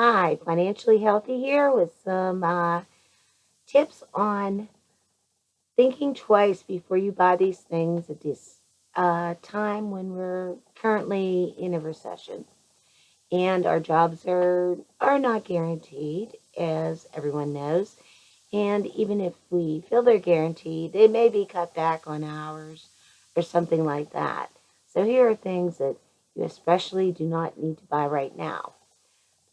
Hi, Financially Healthy here with some tips on thinking twice before you buy these things at this time when we're currently in a recession and our jobs are not guaranteed, as everyone knows. And even if we feel they're guaranteed, they may be cut back on hours or something like that. So here are things that you especially do not need to buy right now.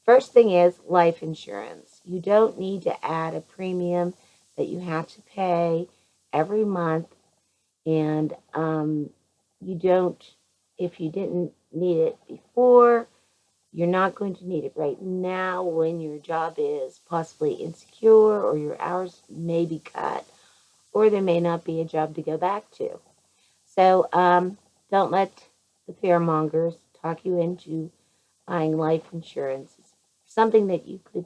First thing is life insurance. You don't need to add a premium that you have to pay every month, and you don't, if you didn't need it before, you're not going to need it right now when your job is possibly insecure or your hours may be cut or there may not be a job to go back to. So don't let the fearmongers talk you into buying life insurance. It's something that you could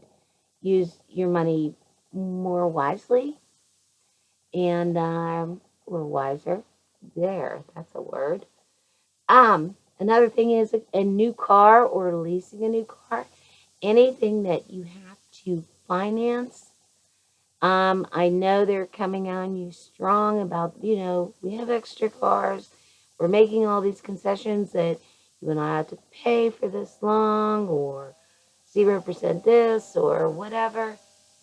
use your money more wisely and or wiser. There, that's a word. Another thing is a new car or leasing a new car. Anything that you have to finance. I know they're coming on you strong about, we have extra cars. We're making all these concessions that you and I have to pay for this long or 0% this or whatever.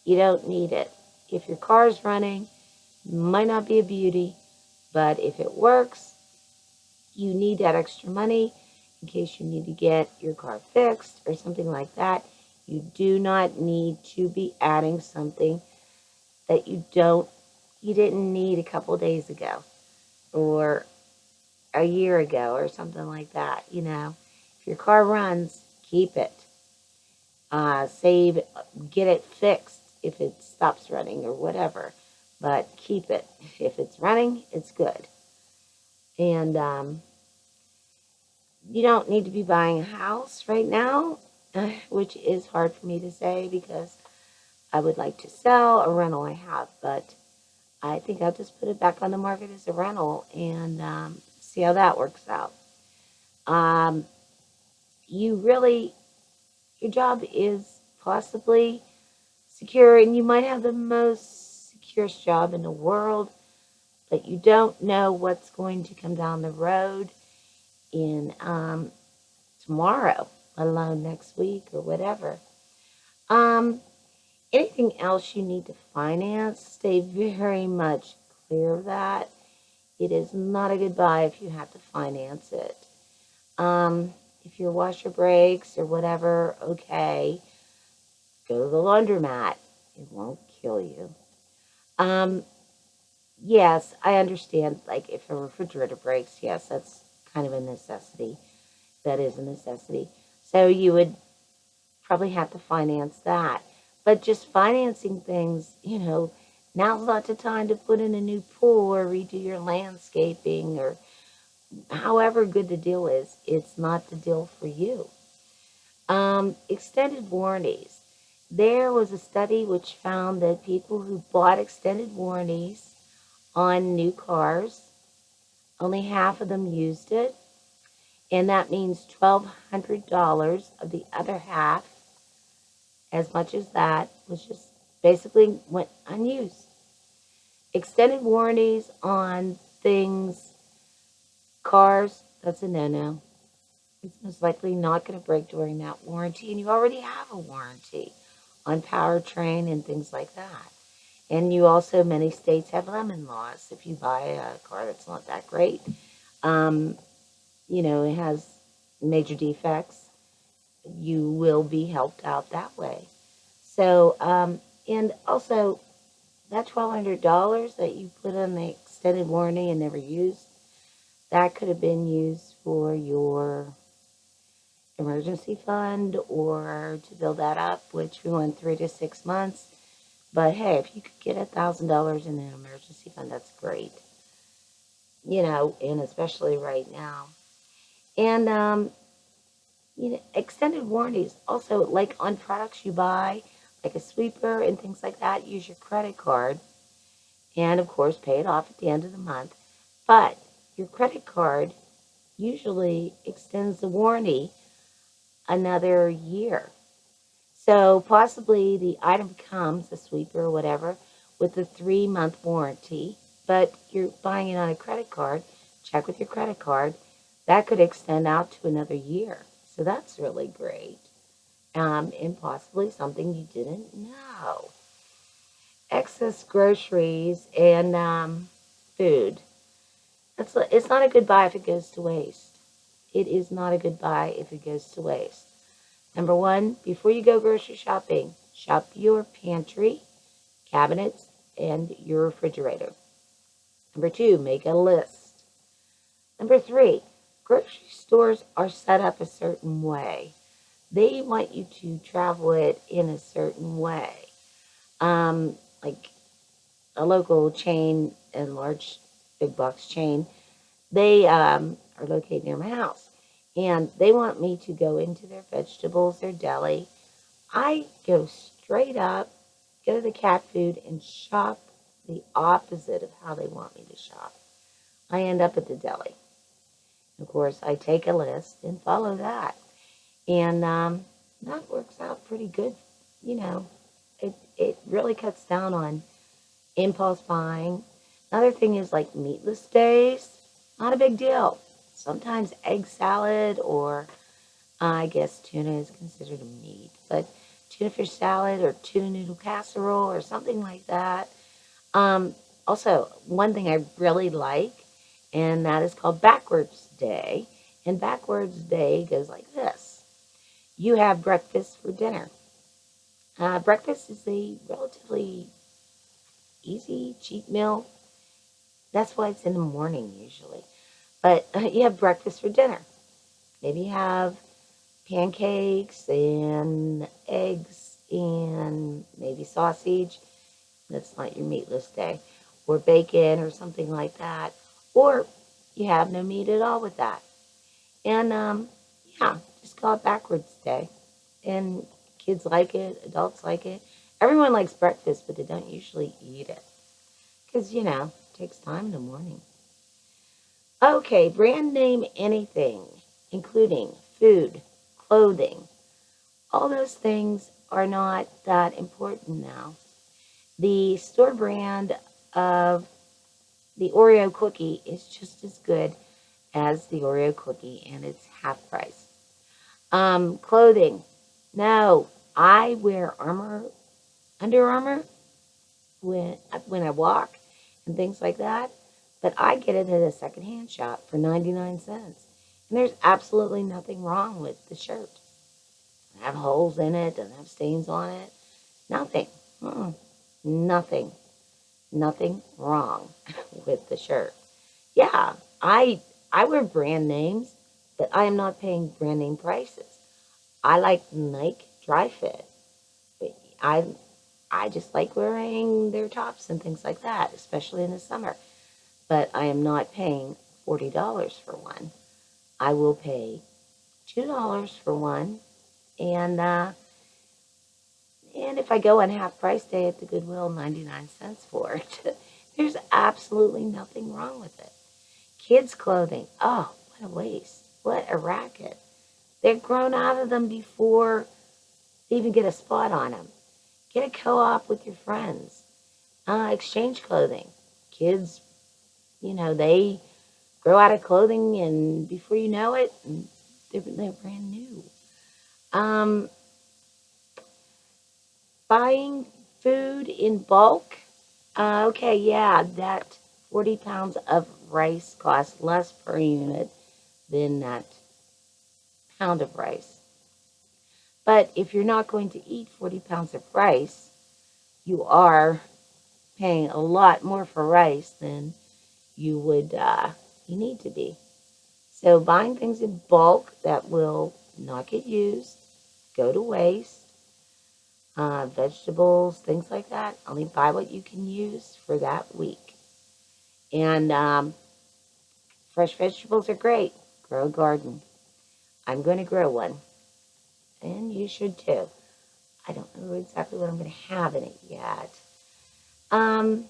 You don't need it. If your car's running, might not be a beauty, but if it works, you need that extra money in case you need to get your car fixed or something like that. You do not need to be adding something that you didn't need a couple days ago or a year ago or something like that. If your car runs, keep it. Save, get it fixed if it stops running or whatever, but keep it. If it's running, it's good. And you don't need to be buying a house right now, which is hard for me to say because I would like to sell a rental I have, but I think I'll just put it back on the market as a rental and see how that works out. Um, you really, your job is possibly secure, and you might have the most secure job in the world, but you don't know what's going to come down the road in tomorrow, let alone next week or whatever. Um, Anything else you need to finance, stay very much clear of that. It is not a good buy if you have to finance it. Um, if your washer breaks or whatever, okay, go to the laundromat. It won't kill you. Um, yes, I understand. Like if a refrigerator breaks, yes, that's kind of a necessity. That is a necessity. So you would probably have to finance that. But just financing things, now's not the time to put in a new pool or redo your landscaping or however good the deal is. It's not the deal for you. Extended warranties. There was a study which found that people who bought extended warranties on new cars, only half of them used it. And that means $1,200 of the other half, as much as that, was just basically went unused. Extended warranties on things, cars, that's a no-no. It's most likely not going to break during that warranty, and you already have a warranty on powertrain and things like that. And you also, many states have lemon laws. If you buy a car that's not that great, um, it has major defects, you will be helped out that way. So, and also that $1,200 that you put on the extended warranty and never used, that could have been used for your emergency fund or to build that up, which we went 3 to 6 months. But hey, if you could get $1,000 in an emergency fund, that's great. And especially right now. And extended warranties also, like on products you buy, like a sweeper and things like that, use your credit card and of course pay it off at the end of the month. But your credit card usually extends the warranty another year. So possibly the item comes, a sweeper or whatever, with a 3-month warranty, but you're buying it on a credit card. Check with your credit card. That could extend out to another year. So that's really great. And possibly something you didn't know. Excess groceries and food. It's not a good buy if it goes to waste. It is not a good buy if it goes to waste. Number one, before you go grocery shopping, shop your pantry, cabinets, and your refrigerator. Number two, make a list. Number three, grocery stores are set up a certain way. They want you to travel it in a certain way. Like a local chain and large big box chain, they are located near my house. And they want me to go into their vegetables, their deli. I go straight up, go to the cat food, and shop the opposite of how they want me to shop. I end up at the deli. Of course, I take a list and follow that. And that works out pretty good. You know, it really cuts down on impulse buying. Another thing is like meatless days, not a big deal. Sometimes egg salad or I guess tuna is considered a meat, but tuna fish salad or tuna noodle casserole or something like that. Um, Also, one thing I really like, and that is called Backwards Day. And Backwards Day goes like this. You have breakfast for dinner. Breakfast is a relatively easy, cheap meal. That's why it's in the morning usually. But you have breakfast for dinner. Maybe you have pancakes and eggs and maybe sausage. That's not your meatless day. Or bacon or something like that. Or you have no meat at all with that. And yeah, just call it backwards day. And kids like it, adults like it. Everyone likes breakfast, but they don't usually eat it. Because, it takes time in the morning. Okay, brand name anything, including food, clothing. All those things are not that important now. The store brand of the Oreo cookie is just as good as the Oreo cookie, and it's half price. Clothing. No, I wear Under Armour, when I walk and things like that, but I get it at a secondhand shop for 99 cents. And there's absolutely nothing wrong with the shirt. Doesn't have holes in it, doesn't have stains on it. Nothing. Nothing. Nothing wrong with the shirt. Yeah, I wear brand names, but I am not paying brand name prices. I like Nike Dry Fit. I I just like wearing their tops and things like that, especially in the summer. But I am not paying $40 for one. I will pay $2 for one, and if I go on half price day at the Goodwill, 99 cents for it. There's absolutely nothing wrong with it. Kids' clothing, oh, what a waste. What a racket. They're grown out of them before they even get a spot on them. Get a co-op with your friends. Exchange clothing. Kids, they grow out of clothing, and before you know it, they're brand new. Um, Buying food in bulk. Okay, yeah, that 40 pounds of rice costs less per unit than that pound of rice. But if you're not going to eat 40 pounds of rice, you are paying a lot more for rice than you need to be. So buying things in bulk that will not get used, go to waste, vegetables, things like that, only buy what you can use for that week. And fresh vegetables are great. Grow a garden. I'm going to grow one. And you should too. I don't know exactly what I'm going to have in it yet. Um,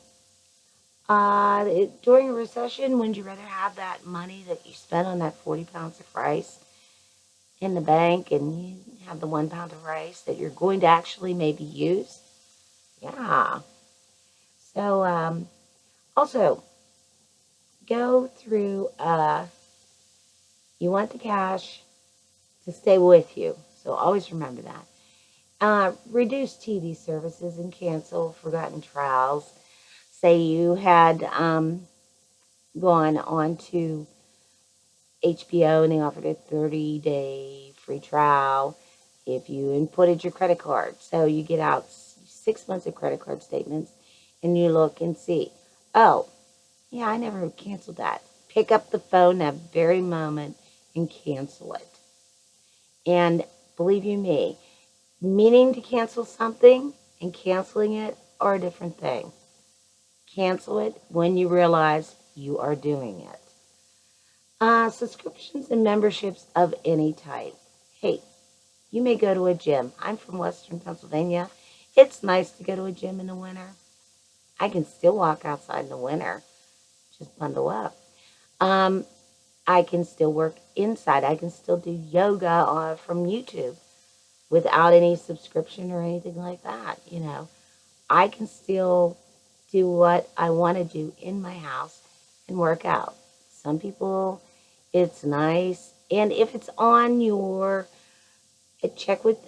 During a recession, would you rather have that money that you spent on that 40 pounds of rice in the bank and you have the 1 pound of rice that you're going to actually maybe use. Yeah. So, also go through, you want the cash to stay with you. So always remember that. Reduce TV services and cancel forgotten trials. Say you had gone on to HBO and they offered a 30-day free trial if you inputted your credit card. So you get out 6 months of credit card statements and you look and see, oh, yeah, I never canceled that. Pick up the phone that very moment and cancel it. And believe you me, meaning to cancel something and canceling it are a different thing. Cancel it when you realize you are doing it. Subscriptions and memberships of any type. Hey, you may go to a gym. I'm from Western Pennsylvania. It's nice to go to a gym in the winter. I can still walk outside in the winter. Just bundle up. Um, I can still work inside. I can still do yoga from YouTube without any subscription or anything like that. I can still do what I want to do in my house and work out. Some people, it's nice. And if it's on your check with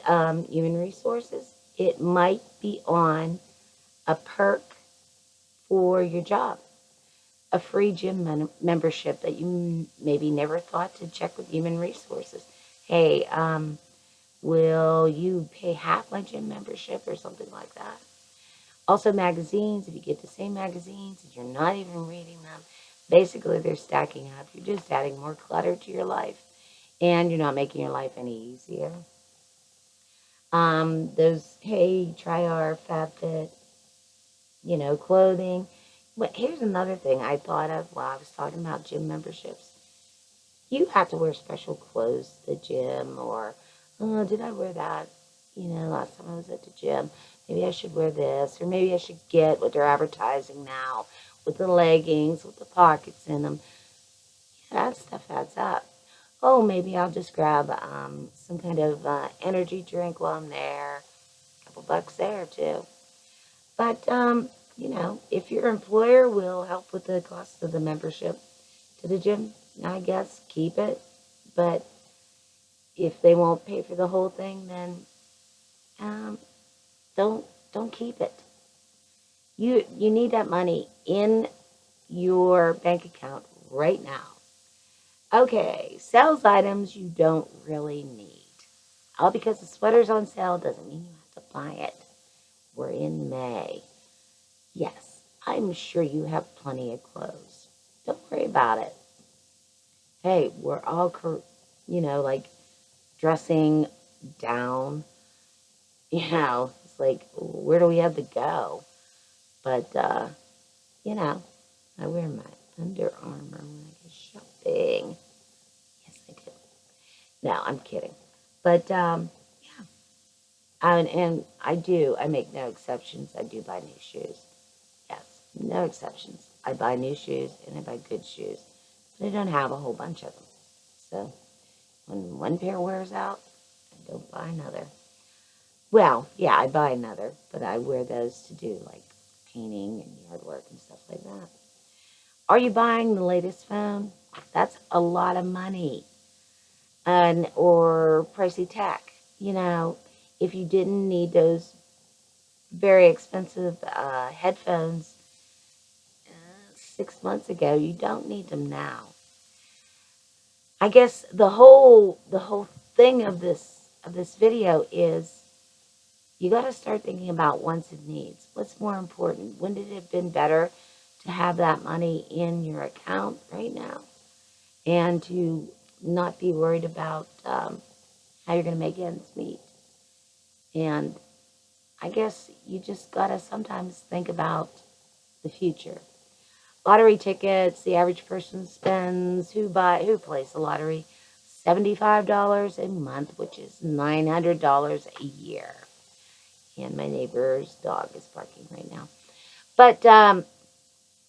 human resources, it might be on a perk for your job, a free gym membership that you maybe never thought to check with human resources. Hey, will you pay half my gym membership or something like that? Also, magazines, if you get the same magazines and you're not even reading them, basically they're stacking up. You're just adding more clutter to your life and you're not making your life any easier. Hey, try our FabFit, clothing. But here's another thing I thought of while I was talking about gym memberships. You have to wear special clothes to the gym, or, oh, did I wear that? Last time I was at the gym. Maybe I should wear this, or maybe I should get what they're advertising now with the leggings, with the pockets in them. Yeah, that stuff adds up. Oh, maybe I'll just grab some kind of energy drink while I'm there. A couple bucks there, too. But, if your employer will help with the cost of the membership to the gym, I guess keep it. But if they won't pay for the whole thing, then um, don't don't keep it. You need that money in your bank account right now. Okay, sales items you don't really need. All because the sweater's on sale doesn't mean you have to buy it. We're in May. Yes, I'm sure you have plenty of clothes. Don't worry about it. Hey, we're all, like dressing down. It's like, where do we have to go? But, I wear my Under Armour when I go shopping. Yes, I do. No, I'm kidding. But, yeah. And I do. I make no exceptions. I do buy new shoes. Yes, no exceptions. I buy new shoes and I buy good shoes. But I don't have a whole bunch of them. So when one pair wears out, I don't buy another. Well, yeah, I buy another, but I wear those to do like painting and yard work and stuff like that. Are you buying the latest phone? That's a lot of money. Or pricey tech. If you didn't need those very expensive headphones 6 months ago, you don't need them now. I guess the whole thing of this video is you got to start thinking about wants and needs. What's more important? Wouldn't it have been better to have that money in your account right now and to not be worried about how you're going to make ends meet? And I guess you just got to sometimes think about the future. Lottery tickets, the average person spends, who plays the lottery? $75 a month, which is $900 a year. And my neighbor's dog is barking right now. But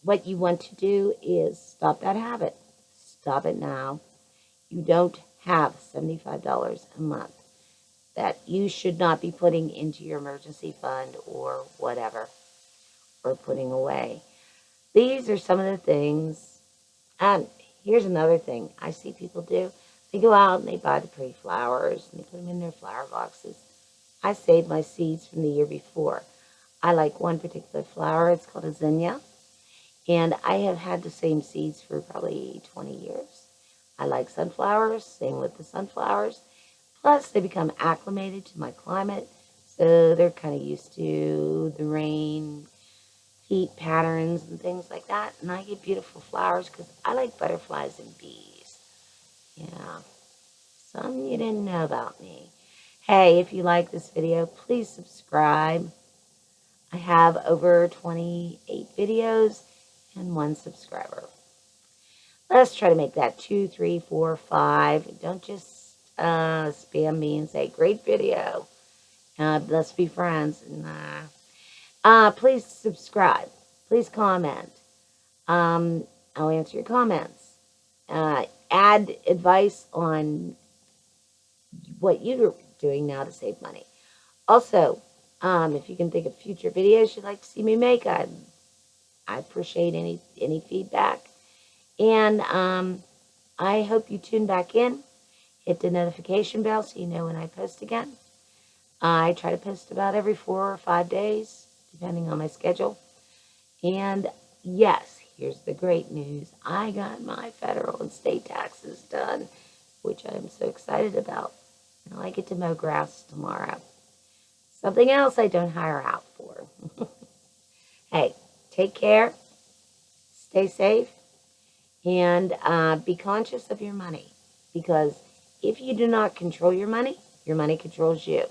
what you want to do is stop that habit. Stop it now. You don't have $75 a month that you should not be putting into your emergency fund or whatever, or putting away. These are some of the things. And here's another thing I see people do. They go out and they buy the pretty flowers and they put them in their flower boxes. I saved my seeds from the year before. I like one particular flower. It's called a zinnia. And I have had the same seeds for probably 20 years. I like sunflowers, same with the sunflowers. Plus, they become acclimated to my climate, so they're kind of used to the rain, heat patterns, and things like that. And I get beautiful flowers because I like butterflies and bees. Yeah, some you didn't know about me. Hey, if you like this video, please subscribe. I have over 28 videos and 1 subscriber. Let's try to make that 2, 3, 4, 5. Don't just spam me and say, great video. Let's be friends. Please subscribe. Please comment. I'll answer your comments. Add advice on what you're doing now to save money. Also, if you can think of future videos you'd like to see me make, I appreciate any feedback. And I hope you tune back in. Hit the notification bell so you know when I post again. I try to post about every 4 or 5 days, depending on my schedule. And yes, here's the great news. I got my federal and state taxes done, which I'm so excited about. Now I get to mow grass tomorrow. Something else I don't hire out for. Hey, take care, stay safe, and be conscious of your money. Because if you do not control your money controls you.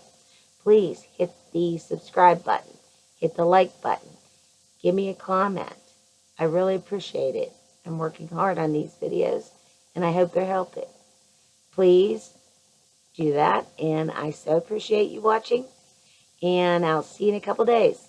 Please hit the subscribe button. Hit the like button. Give me a comment. I really appreciate it. I'm working hard on these videos, and I hope they're helping. Please do that, and I so appreciate you watching, and I'll see you in a couple days.